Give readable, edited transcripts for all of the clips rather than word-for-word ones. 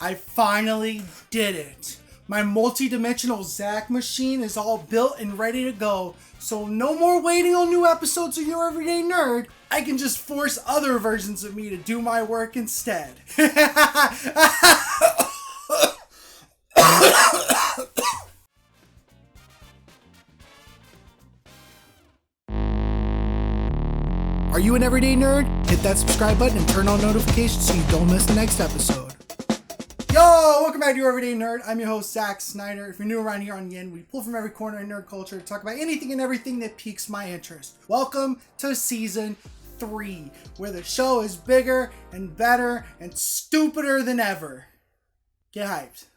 I finally did it. My multi-dimensional Zach machine is all built and ready to go, so no more waiting on new episodes of Your Everyday Nerd. I can just force other versions of me to do my work instead. Are you an everyday nerd? Hit that subscribe button and turn on notifications so you don't miss the next episode. Yo, welcome back to Your Everyday Nerd. I'm your host, Zack Snyder. If you're new around here on Yin, we pull from every corner in nerd culture to talk about anything and everything that piques my interest. Welcome to Season 3, where the show is bigger and better and stupider than ever. Get hyped.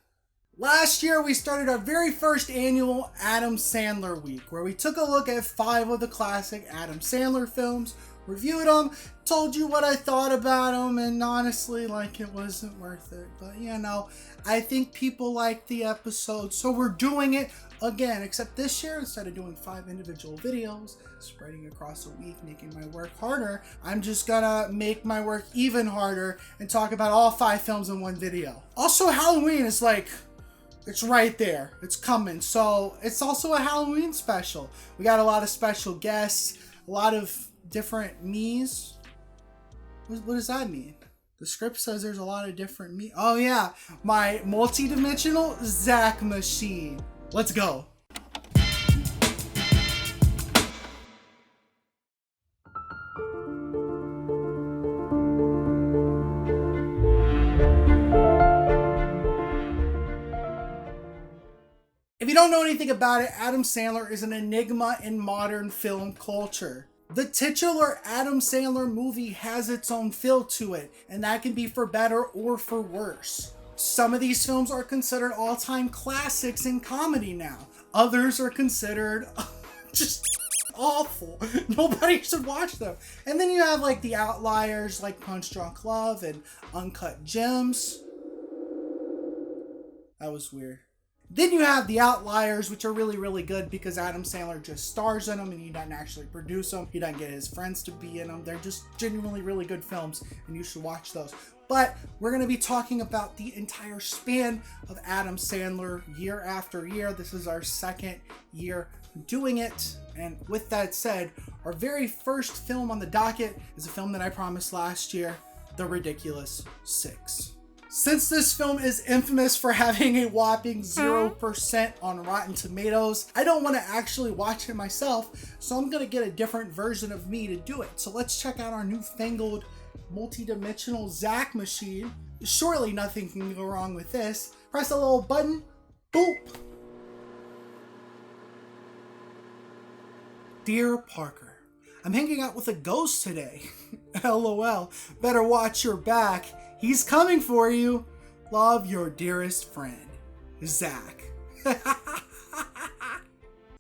Last year, we started our very first annual Adam Sandler Week, where we took a look at 5 of the classic Adam Sandler films, reviewed them, told you what I thought about them, and honestly, it wasn't worth it. But, I think people liked the episode, so we're doing it again. Except this year, instead of doing 5 individual videos, spreading across a week, making my work harder, I'm just gonna make my work even harder and talk about all 5 films in one video. Also, Halloween is it's right there. It's coming. So it's also a Halloween special. We got a lot of special guests, a lot of different me's. What does that mean? The script says there's a lot of different me. Oh yeah, my multi-dimensional Zach machine. Let's go. If you don't know anything about it, Adam Sandler is an enigma in modern film culture. The titular Adam Sandler movie has its own feel to it, and that can be for better or for worse. Some of these films are considered all-time classics in comedy now. Others are considered just awful. Nobody should watch them. And then you have the outliers like Punch Drunk Love and Uncut Gems. That was weird. Then you have the outliers, which are really, really good because Adam Sandler just stars in them and he doesn't actually produce them. He doesn't get his friends to be in them. They're just genuinely really good films and you should watch those. But we're going to be talking about the entire span of Adam Sandler year after year. This is our second year doing it. And with that said, our very first film on the docket is a film that I promised last year, The Ridiculous Six. Since this film is infamous for having a whopping 0% on Rotten Tomatoes, I don't want to actually watch it myself, so I'm going to get a different version of me to do it. So let's check out our newfangled multi-dimensional Zach machine. Surely nothing can go wrong with this. Press a little button, boop. Dear Parker, I'm hanging out with a ghost today. LOL, better watch your back. He's coming for you. Love, your dearest friend, Zach.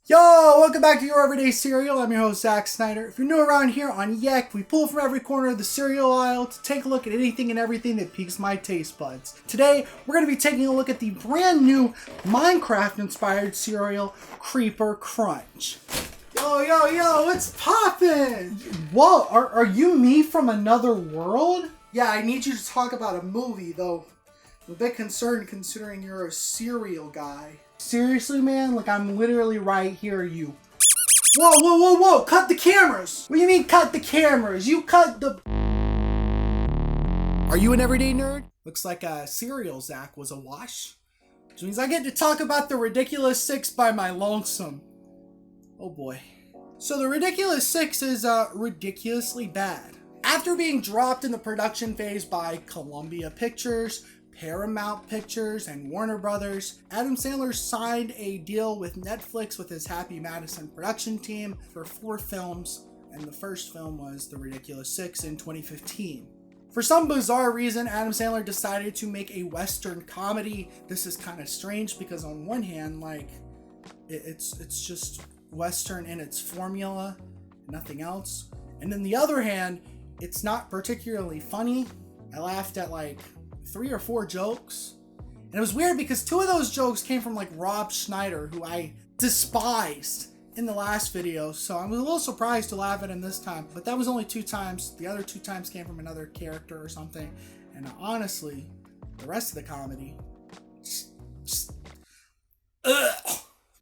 Yo, welcome back to Your Everyday Cereal. I'm your host, Zack Snyder. If you're new around here on Yek, we pull from every corner of the cereal aisle to take a look at anything and everything that piques my taste buds. Today, we're going to be taking a look at the brand new Minecraft-inspired cereal, Creeper Crunch. Yo, what's poppin'? Whoa, are you me from another world? Yeah, I need you to talk about a movie, though. I'm a bit concerned considering you're a cereal guy. Seriously, man? I'm literally right here, you. Whoa! Cut the cameras! What do you mean, cut the cameras? You cut the... Are you an everyday nerd? Looks like cereal Zach was a wash. Which means I get to talk about The Ridiculous Six by my lonesome. Oh boy. So The Ridiculous Six is ridiculously bad. After being dropped in the production phase by Columbia Pictures, Paramount Pictures, and Warner Brothers, Adam Sandler signed a deal with Netflix with his Happy Madison production team for 4 films, and the first film was The Ridiculous Six in 2015. For some bizarre reason, Adam Sandler decided to make a Western comedy. This is kind of strange because on one hand, it's just Western in its formula, nothing else. And on the other hand, it's not particularly funny. I laughed at 3 or 4 jokes. And it was weird because 2 of those jokes came from Rob Schneider, who I despised in the last video. So I was a little surprised to laugh at him this time. But that was only 2 times. The other 2 times came from another character or something. And honestly, the rest of the comedy, ugh.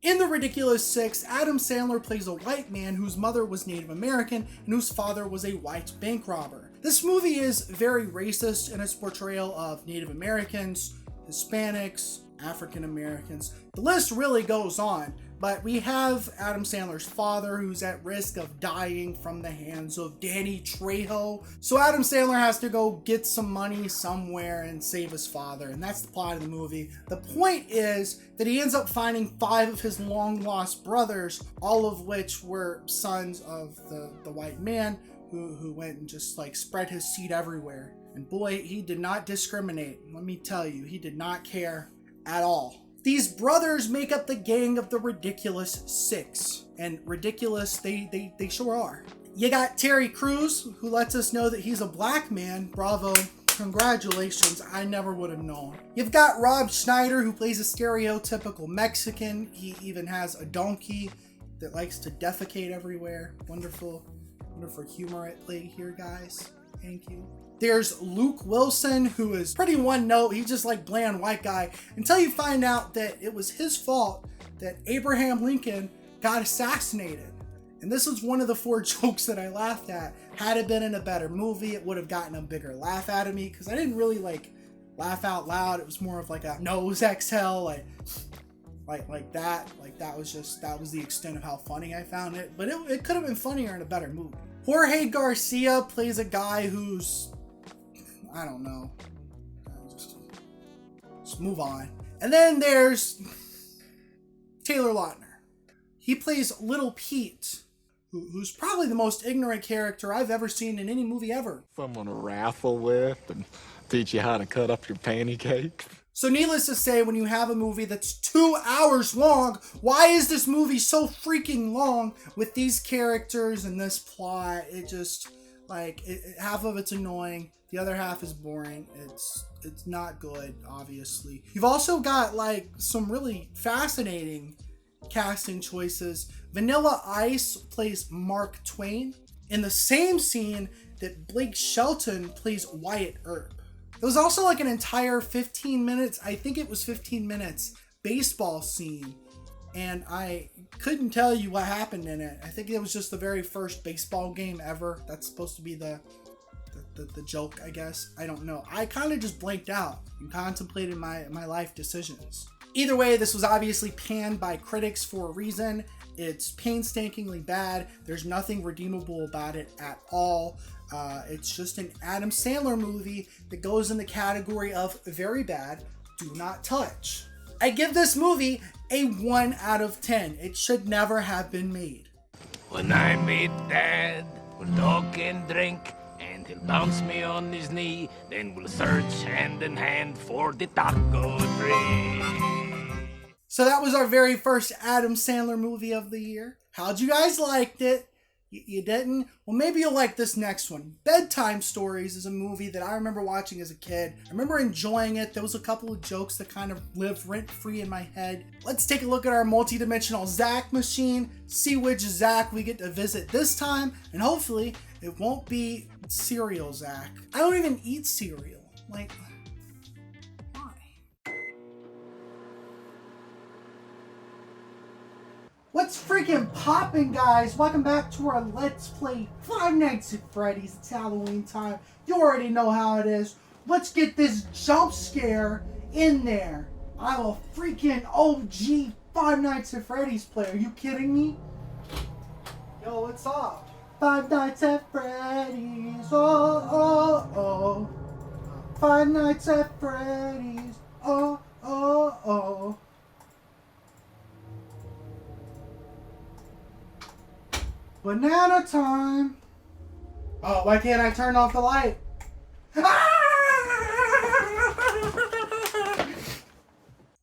In The Ridiculous Six, Adam Sandler plays a white man whose mother was Native American and whose father was a white bank robber. This movie is very racist in its portrayal of Native Americans, Hispanics, African Americans. The list really goes on, but we have Adam Sandler's father who's at risk of dying from the hands of Danny Trejo. So Adam Sandler has to go get some money somewhere and save his father, and that's the plot of the movie. The point is that he ends up finding 5 of his long lost brothers, all of which were sons of the white man who went and just like spread his seed everywhere. And boy, he did not discriminate. Let me tell you, he did not care at all. These brothers make up the gang of the Ridiculous Six. And ridiculous, they sure are. You got Terry Crews, who lets us know that he's a black man. Bravo. Congratulations. I never would have known. You've got Rob Schneider, who plays a stereotypical Mexican. He even has a donkey that likes to defecate everywhere. Wonderful humor here, guys. Thank you. There's Luke Wilson, who is pretty one note. He's just like bland white guy until you find out that it was his fault that Abraham Lincoln got assassinated. And this was one of the 4 jokes that I laughed at. Had it been in a better movie, it would have gotten a bigger laugh out of me because I didn't really like laugh out loud. It was more of like a nose exhale, like that. Like that was the extent of how funny I found it. But it could have been funnier in a better movie. Jorge Garcia plays a guy who's, I don't know. Just move on. And then there's Taylor Lautner. He plays Little Pete, who's probably the most ignorant character I've ever seen in any movie ever. Someone to raffle with and teach you how to cut up your panty cakes. So needless to say, when you have a movie that's 2 hours long, why is this movie so freaking long with these characters and this plot? It just, half of it's annoying. The other half is boring. It's not good, obviously. You've also got, some really fascinating casting choices. Vanilla Ice plays Mark Twain in the same scene that Blake Shelton plays Wyatt Earp. It was also an entire 15 minutes, I think it was 15 minutes, baseball scene. And I couldn't tell you what happened in it. I think it was just the very first baseball game ever. That's supposed to be the joke, I guess. I don't know. I kind of just blanked out and contemplated my life decisions. Either way, this was obviously panned by critics for a reason. It's painstakingly bad. There's nothing redeemable about it at all. It's just an Adam Sandler movie that goes in the category of very bad, do not touch. I give this movie a 1 out of 10. It should never have been made. When I meet Dad, we'll talk and drink, and he'll bounce me on his knee. Then we'll search hand in hand for the taco tree. So that was our very first Adam Sandler movie of the year. How'd you guys like it? You didn't? Well, maybe you'll like this next one. Bedtime Stories is a movie that I remember watching as a kid. I remember enjoying it. There was a couple of jokes that kind of lived rent-free in my head. Let's take a look at our multi-dimensional Zach machine, see which Zach we get to visit this time, and hopefully it won't be cereal Zach. I don't even eat cereal. Why? What's freaking poppin', guys? Welcome back to our Let's Play Five Nights at Freddy's. It's Halloween time. You already know how it is. Let's get this jump scare in there. I'm a freaking OG Five Nights at Freddy's player. Are you kidding me? Yo, what's up? Five Nights at Freddy's. Oh, oh, oh. Five Nights at Freddy's. Oh, oh, oh. Banana time! Oh, why can't I turn off the light?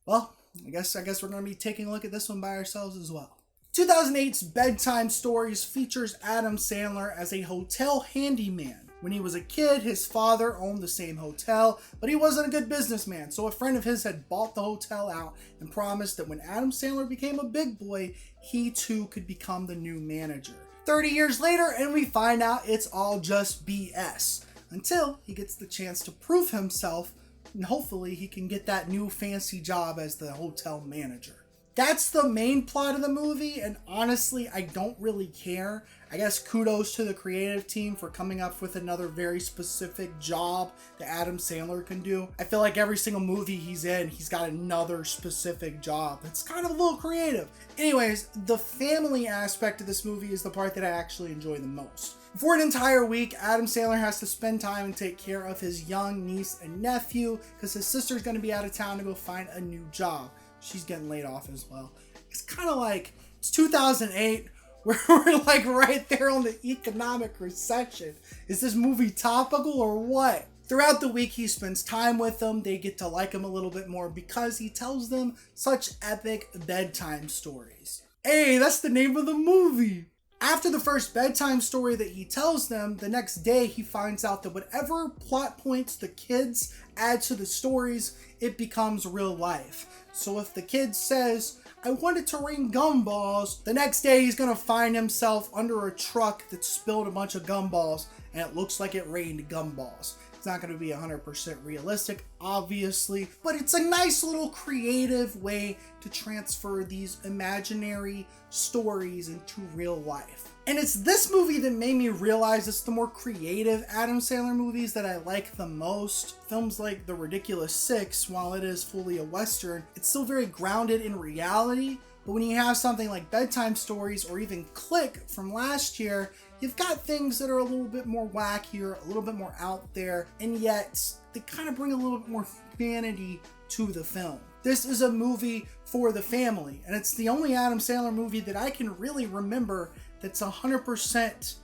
Well, I guess we're gonna be taking a look at this one by ourselves as well. 2008's Bedtime Stories features Adam Sandler as a hotel handyman. When he was a kid, his father owned the same hotel, but he wasn't a good businessman, so a friend of his had bought the hotel out and promised that when Adam Sandler became a big boy, he too could become the new manager. 30 years later, and we find out it's all just BS, until he gets the chance to prove himself and hopefully he can get that new fancy job as the hotel manager. That's the main plot of the movie, and honestly, I don't really care. I guess kudos to the creative team for coming up with another very specific job that Adam Sandler can do. I feel like every single movie he's in, he's got another specific job. It's kind of a little creative. Anyways, the family aspect of this movie is the part that I actually enjoy the most. For an entire week, Adam Sandler has to spend time and take care of his young niece and nephew because his sister's going to be out of town to go find a new job. She's getting laid off as well. It's kind of like, it's 2008. We're like right there on the economic recession. Is this movie topical or what? Throughout the week, he spends time with them. They get to like him a little bit more because he tells them such epic bedtime stories. Hey, that's the name of the movie. After the first bedtime story that he tells them, the next day he finds out that whatever plot points the kids add to the stories, it becomes real life. So if the kid says, I wanted to rain gumballs, the next day he's gonna find himself under a truck that spilled a bunch of gumballs and it looks like it rained gumballs. It's not going to be 100% realistic, obviously, but it's a nice little creative way to transfer these imaginary stories into real life. And it's this movie that made me realize it's the more creative Adam Sandler movies that I like the most. Films like The Ridiculous Six, while it is fully a Western, it's still very grounded in reality. But when you have something like Bedtime Stories or even Click from last year, you've got things that are a little bit more wackier, a little bit more out there, and yet they kind of bring a little bit more humanity to the film. This is a movie for the family, and it's the only Adam Sandler movie that I can really remember that's 100%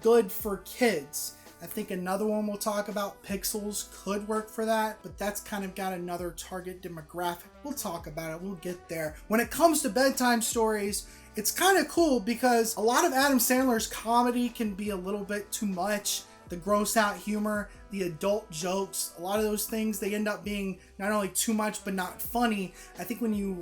good for kids. I think another one we'll talk about, Pixels, could work for that, but that's kind of got another target demographic. We'll talk about it, we'll get there. When it comes to Bedtime Stories, it's kind of cool because a lot of Adam Sandler's comedy can be a little bit too much. The gross out humor, the adult jokes, a lot of those things, they end up being not only too much but not funny. I think when you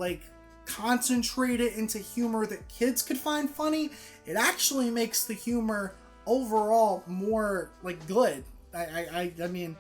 concentrate it into humor that kids could find funny, it actually makes the humor overall more good. I mean,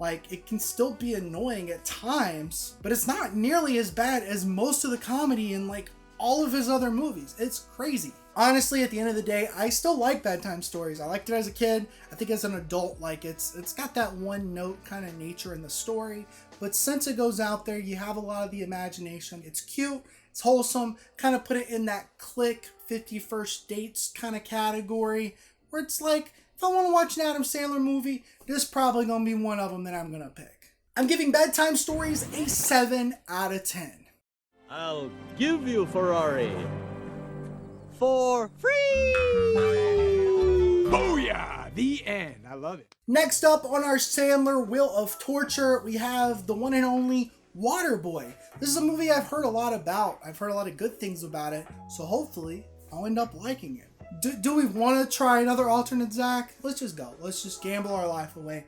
it can still be annoying at times, but it's not nearly as bad as most of the comedy in all of his other movies. It's crazy. Honestly, at the end of the day, I still like Bedtime Stories. I liked it as a kid. I think as an adult, it's got that one note kind of nature in the story, but since it goes out there, you have a lot of the imagination. It's cute, it's wholesome, kind of put it in that Click 50 First Dates kind of category, where it's like, if I want to watch an Adam Sandler movie, this is probably going to be one of them that I'm going to pick. I'm giving Bedtime Stories a 7 out of 10. I'll give you Ferrari for free! Booyah! The end. I love it. Next up on our Sandler Wheel of Torture, we have the one and only Waterboy. This is a movie I've heard a lot about. I've heard a lot of good things about it, so hopefully I'll end up liking it. Do we want to try another alternate, Zach? Let's just go. Let's just gamble our life away.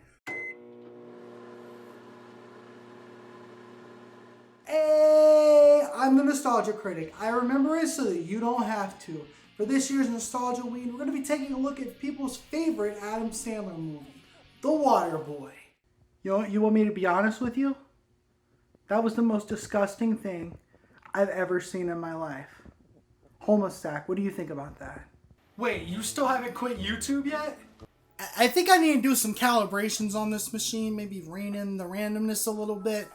Hey, I'm the Nostalgia Critic. I remember it so that you don't have to. For this year's Nostalgia Week, we're going to be taking a look at people's favorite Adam Sandler movie, The Waterboy. You want me to be honest with you? That was the most disgusting thing I've ever seen in my life. Homostack, what do you think about that? Wait, you still haven't quit YouTube yet? I think I need to do some calibrations on this machine, maybe rein in the randomness a little bit.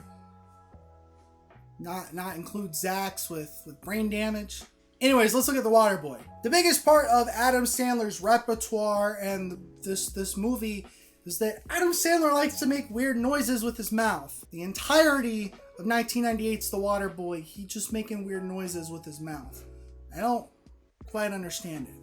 Not include Zach's with brain damage. Anyways, let's look at The Waterboy. The biggest part of Adam Sandler's repertoire and this movie is that Adam Sandler likes to make weird noises with his mouth. The entirety of 1998's The Waterboy, he's just making weird noises with his mouth. I don't quite understand it.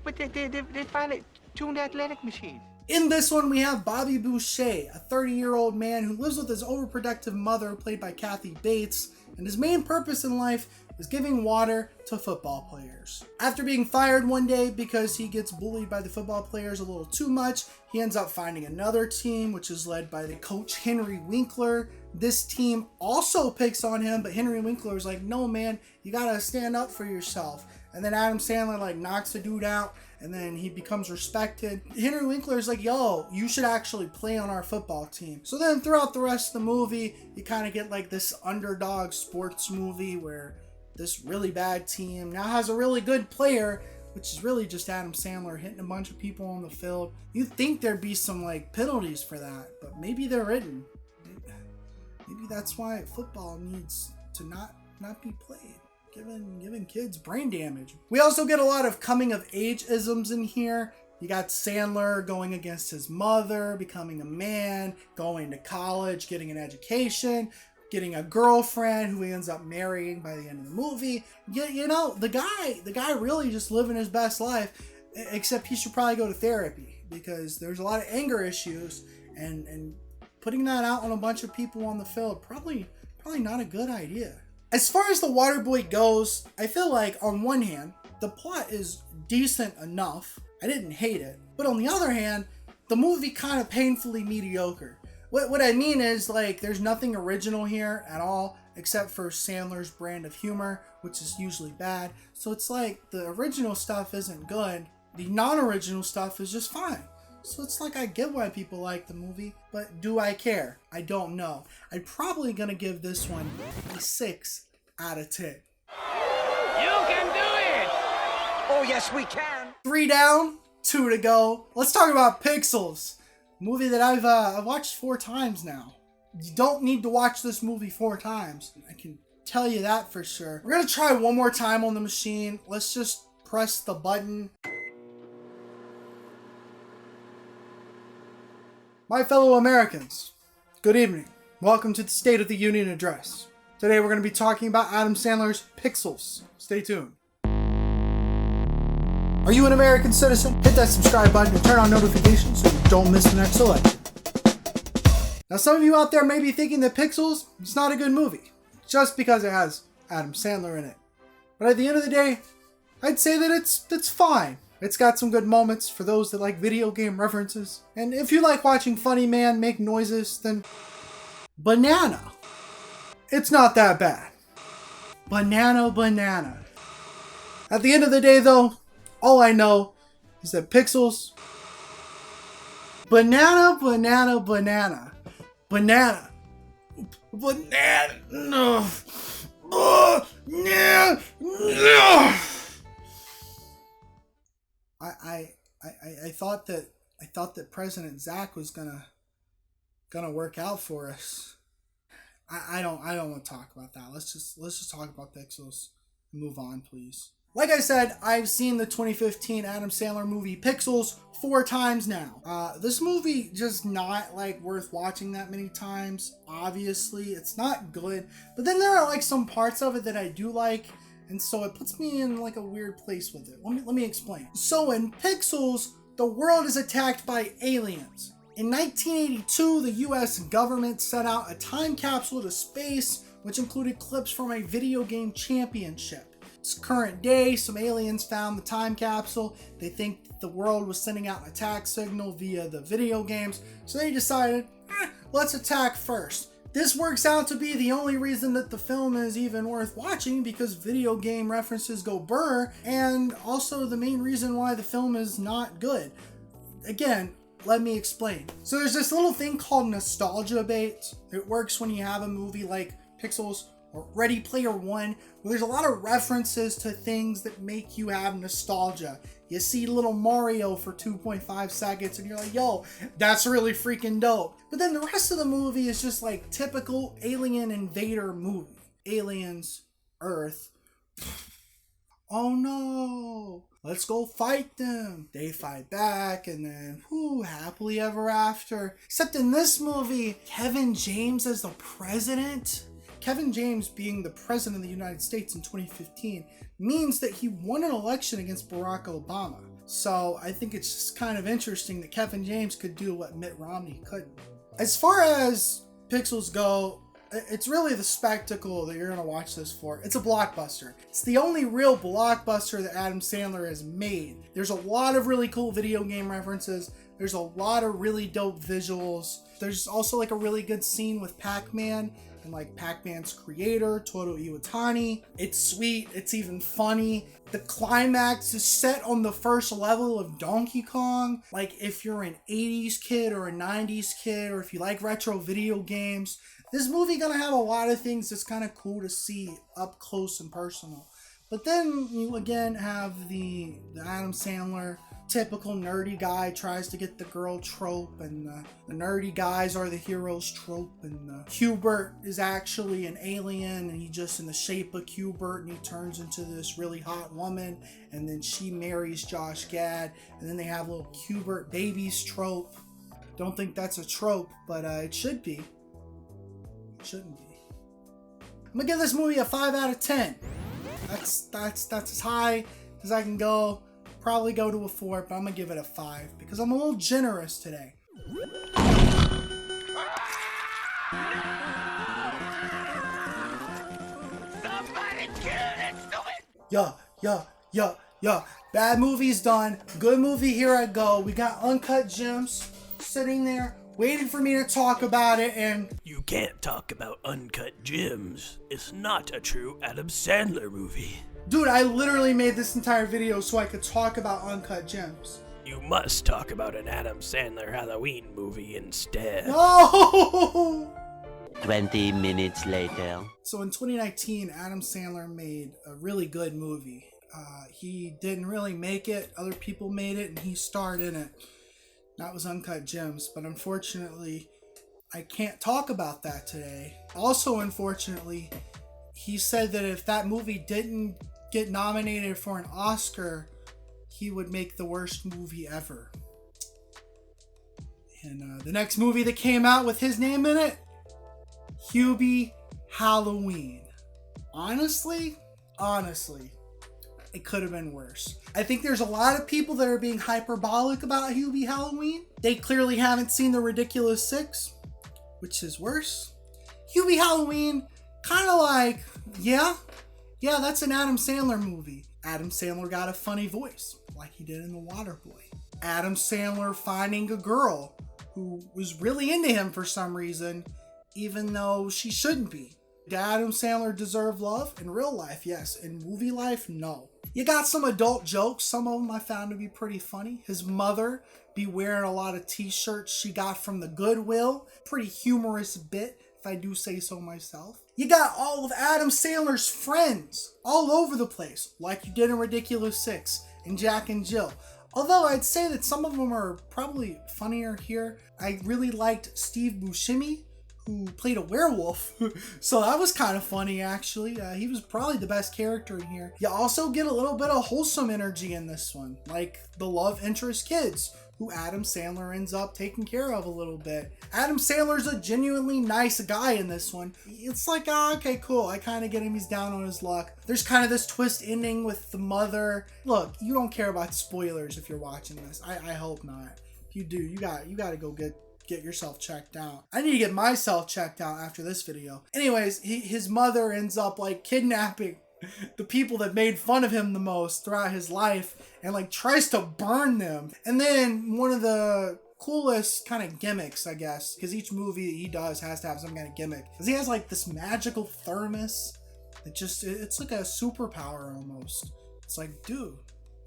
But they finally tuned the athletic machine. In this one, we have Bobby Boucher, a 30-year-old man who lives with his overprotective mother, played by Kathy Bates, and his main purpose in life is giving water to football players. After being fired one day because he gets bullied by the football players a little too much, he ends up finding another team, which is led by the coach Henry Winkler. This team also picks on him, but Henry Winkler is like, no man, you gotta stand up for yourself. and then Adam Sandler like knocks the dude out, and then he becomes respected. Henry Winkler is like, yo, you should actually play on our football team. So then throughout the rest of the movie, you kind of get like this underdog sports movie where this really bad team now has a really good player, which is really just Adam Sandler hitting a bunch of people on the field. You'd think there'd be some like penalties for that, but maybe there isn't. Maybe that's why football needs to not be played. Giving kids brain damage. We also get a lot of coming of age isms in here. You got Sandler going against his mother, becoming a man, going to college, getting an education, getting a girlfriend who he ends up marrying by the end of the movie. You know, the guy really just living his best life, except he should probably go to therapy because there's a lot of anger issues, and putting that out on a bunch of people on the field, probably not a good idea. As far as The Waterboy goes, I feel like on one hand, the plot is decent enough. I didn't hate it. But on the other hand, the movie kind of painfully mediocre. What I mean is, like, there's nothing original here at all, except for Sandler's brand of humor, which is usually bad. So it's like the original stuff isn't good. The non-original stuff is just fine. So it's like I get why people like the movie, but do I care? I don't know. I'm probably gonna give this one a 6 out of 10. You can do it! Oh, yes, we can. 3 down, 2 to go. Let's talk about Pixels. Movie that I've watched 4 times now. You don't need to watch this movie 4 times. I can tell you that for sure. We're gonna try one more time on the machine. Let's just press the button. My fellow Americans, good evening. Welcome to the State of the Union Address. Today we're going to be talking about Adam Sandler's Pixels. Stay tuned. Are you an American citizen? Hit that subscribe button and turn on notifications so you don't miss the next election. Now some of you out there may be thinking that Pixels is not a good movie, just because it has Adam Sandler in it. But at the end of the day, I'd say that it's fine. It's got some good moments for those that like video game references. And if you like watching funny man make noises, then banana. It's not that bad. Banana. At the end of the day though, all I know is that Pixels, banana. I thought that President Zach was gonna work out for us. I don't want to talk about that. Let's just talk about Pixels and move on, please. Like I said, I've seen the 2015 Adam Sandler movie Pixels 4 times now. This movie just not like worth watching that many times. Obviously, it's not good, but then there are like some parts of it that I do like. And so it puts me in like a weird place with it. Let me explain. So in Pixels, the world is attacked by aliens. In 1982, the US government sent out a time capsule to space, which included clips from a video game championship. It's current day, some aliens found the time capsule. They think the world was sending out an attack signal via the video games, so they decided, let's attack first. This works out to be the only reason that the film is even worth watching, because video game references go burr, and also the main reason why the film is not good. Again, let me explain. So there's this little thing called nostalgia bait. It works when you have a movie like Pixels or Ready Player One, where there's a lot of references to things that make you have nostalgia. You see little Mario for 2.5 seconds and you're like, yo, that's really freaking dope. But then the rest of the movie is just like typical alien invader movie. Aliens, Earth. Oh no, let's go fight them. They fight back and then, happily ever after. Except in this movie, Kevin James as the president. Kevin James being the president of the United States in 2015 means that he won an election against Barack Obama. So I think it's just kind of interesting that Kevin James could do what Mitt Romney couldn't. As far as Pixels go, it's really the spectacle that you're going to watch this for. It's a blockbuster. It's the only real blockbuster that Adam Sandler has made. There's a lot of really cool video game references. There's a lot of really dope visuals. There's also like a really good scene with Pac-Man. and like Pac-Man's creator, Toru Iwatani. It's sweet, it's even funny. The climax is set on the first level of Donkey Kong. Like if you're an 80s kid or a 90s kid, or if you like retro video games, this movie gonna have a lot of things that's kind of cool to see up close and personal. But then you again have the Adam Sandler typical nerdy guy tries to get the girl trope, and the nerdy guys are the heroes trope, and Hubert is actually an alien, and he just in the shape of Hubert, and he turns into this really hot woman, and then she marries Josh Gad, and then they have little Hubert babies trope. Don't think that's a trope, but it should be. It shouldn't be. I'm gonna give this movie a 5 out of 10. That's as high as I can go. Probably go to a 4, but I'm gonna give it a 5 because I'm a little generous today. Yeah. Bad movie's done. Good movie, here I go. We got Uncut Gems sitting there waiting for me to talk about it, and You can't talk about Uncut Gems. It's not a true Adam Sandler movie. dude, I literally made this entire video so I could talk about Uncut Gems. You must talk about an Adam Sandler Halloween movie instead. No! 20 minutes later. So in 2019, Adam Sandler made a really good movie. He didn't really make it. Other people made it, and he starred in it. That was Uncut Gems. But unfortunately, I can't talk about that today. Also, unfortunately, he said that if that movie didn't get nominated for an Oscar, he would make the worst movie ever. And the next movie that came out with his name in it, Hubie Halloween. Honestly, it could have been worse. I think there's a lot of people that are being hyperbolic about Hubie Halloween. They clearly haven't seen The Ridiculous Six, which is worse. Hubie Halloween, kind of like, yeah, that's an Adam Sandler movie. Adam Sandler got a funny voice, like he did in The Waterboy. Adam Sandler finding a girl who was really into him for some reason, even though she shouldn't be. Did Adam Sandler deserve love? In real life, yes. In movie life, no. You got some adult jokes. Some of them I found to be pretty funny. His mother be wearing a lot of t-shirts she got from the Goodwill. Pretty humorous bit, if I do say so myself. You got all of Adam Sandler's friends all over the place, like you did in Ridiculous Six and Jack and Jill. Although I'd say that some of them are probably funnier here. I really liked Steve Buscemi, who played a werewolf. So that was kind of funny, actually. He was probably the best character in here. You also get a little bit of wholesome energy in this one, like the love interest kids, who Adam Sandler ends up taking care of a little bit. Adam Sandler's a genuinely nice guy in this one. It's like, okay, cool. I kind of get him. He's down on his luck. There's kind of this twist ending with the mother. Look, you don't care about spoilers if you're watching this. I hope not. If you do, you got to go get yourself checked out. I need to get myself checked out after this video. Anyways, his mother ends up like kidnapping the people that made fun of him the most throughout his life, and like tries to burn them. And then one of the coolest kind of gimmicks, I guess, because each movie he does has to have some kind of gimmick, because he has like this magical thermos that just, it's like a superpower almost. It's like, dude,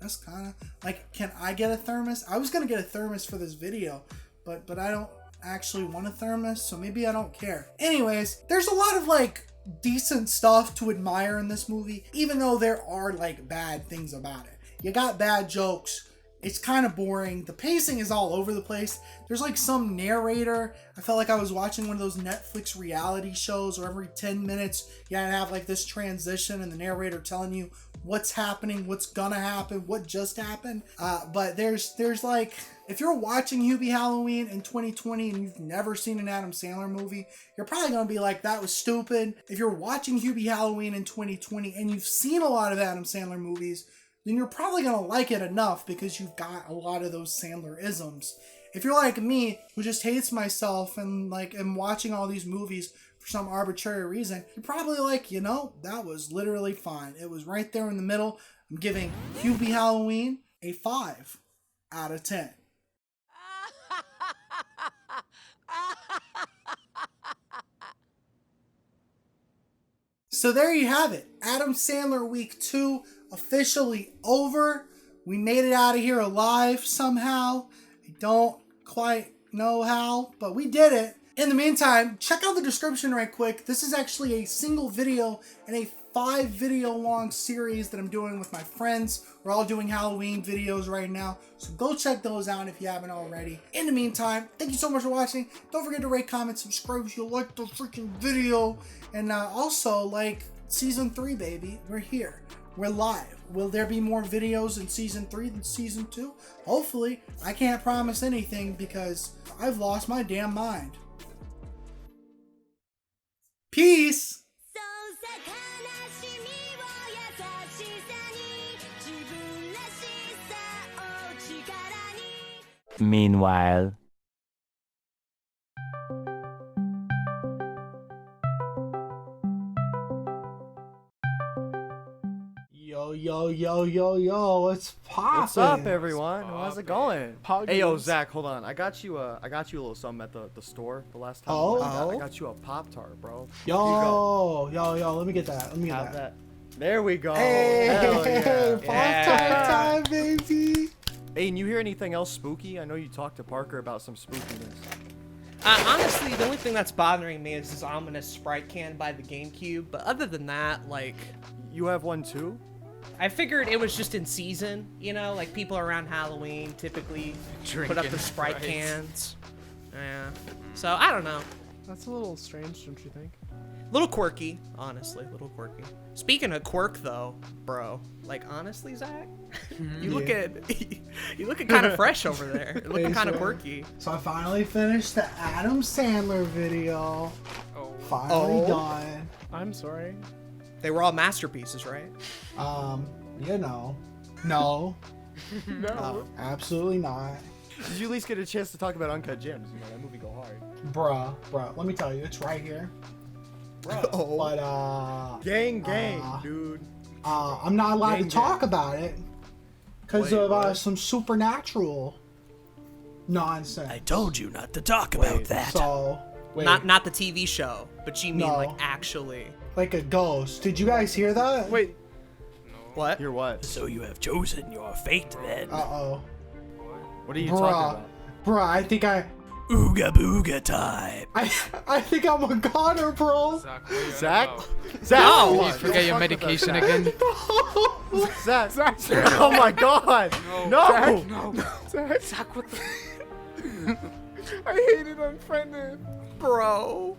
that's kind of like, can I get a thermos? I was gonna get a thermos for this video, but I don't actually want a thermos, so maybe I don't care. Anyways, there's a lot of like decent stuff to admire in this movie, even though there are like bad things about it. You got bad jokes. It's kind of boring. The pacing is all over the place. There's like some narrator. I felt like I was watching one of those Netflix reality shows where every 10 minutes you gotta have like this transition and the narrator telling you what's happening, what's gonna happen, what just happened. But there's like, if you're watching Hubie Halloween in 2020 and you've never seen an Adam Sandler movie, you're probably gonna be like, that was stupid. If you're watching Hubie Halloween in 2020 and you've seen a lot of Adam Sandler movies, then you're probably going to like it enough because you've got a lot of those Sandler-isms. If you're like me, who just hates myself and like am watching all these movies for some arbitrary reason, you're probably like, you know, that was literally fine. It was right there in the middle. I'm giving Hubie Halloween a 5 out of 10. So there you have it. Adam Sandler week 2 officially over. We made it out of here alive somehow. I don't quite know how, but we did it. In the meantime, check out the description right quick. This is actually a single video and a 5 video long series that I'm doing with my friends. We're all doing Halloween videos right now, so go check those out if you haven't already. In the meantime, thank you so much for watching. Don't forget to rate, comment, subscribe if you like the freaking video, and also like season 3, baby. We're here. We're live. Will there be more videos in season 3 than season 2? Hopefully. I can't promise anything because I've lost my damn mind. Peace! Meanwhile. Yo, what's poppin'? What's up, everyone? How's it going? Hey, yo, Zach, hold on. I got you a little something at the store the last time. I got you a Pop-Tart, bro. Yo, let me get that. Let me get Have that. There we go. Hey, Hell yeah. Pop-Tart time, baby. Hey, and you hear anything else spooky? I know you talked to Parker about some spookiness. Honestly, the only thing that's bothering me is this ominous Sprite can by the GameCube. But other than that, like, You have one too? I figured it was just in season, you know, like people around Halloween typically put up the Sprite cans. Yeah. So I don't know. That's a little strange, don't you think? Little quirky, honestly, little quirky. Speaking of quirk, though, bro, like honestly, Zach, you look kind of fresh over there. You're looking kind of quirky. So I finally finished the Adam Sandler video. Finally done. I'm sorry. They were all masterpieces, right? You know. No. No. Absolutely not. Did you at least get a chance to talk about Uncut Gems? You know, that movie go hard. Bruh, let me tell you, it's right here. Bro. But, Gang, dude. I'm not allowed to talk about it because Wait, of what? some supernatural nonsense. I told you not to talk about that. So, wait, Not the TV show, but you mean No. like actually. like a ghost. Did you guys hear that? Wait, What? Hear what? So you have chosen your fate then. Uh-oh. What are you talking about? Bruh, I think Ooga booga time. I think I'm a goner, bro. Zach? No. Zach! you forget your medication again. Zach! Oh my god! No! Zach, what the? I hate it unfriended. Bro.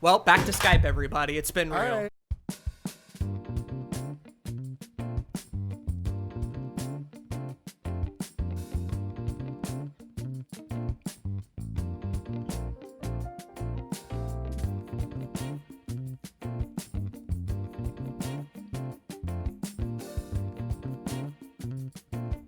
Well, back to Skype, everybody. It's been real. All right.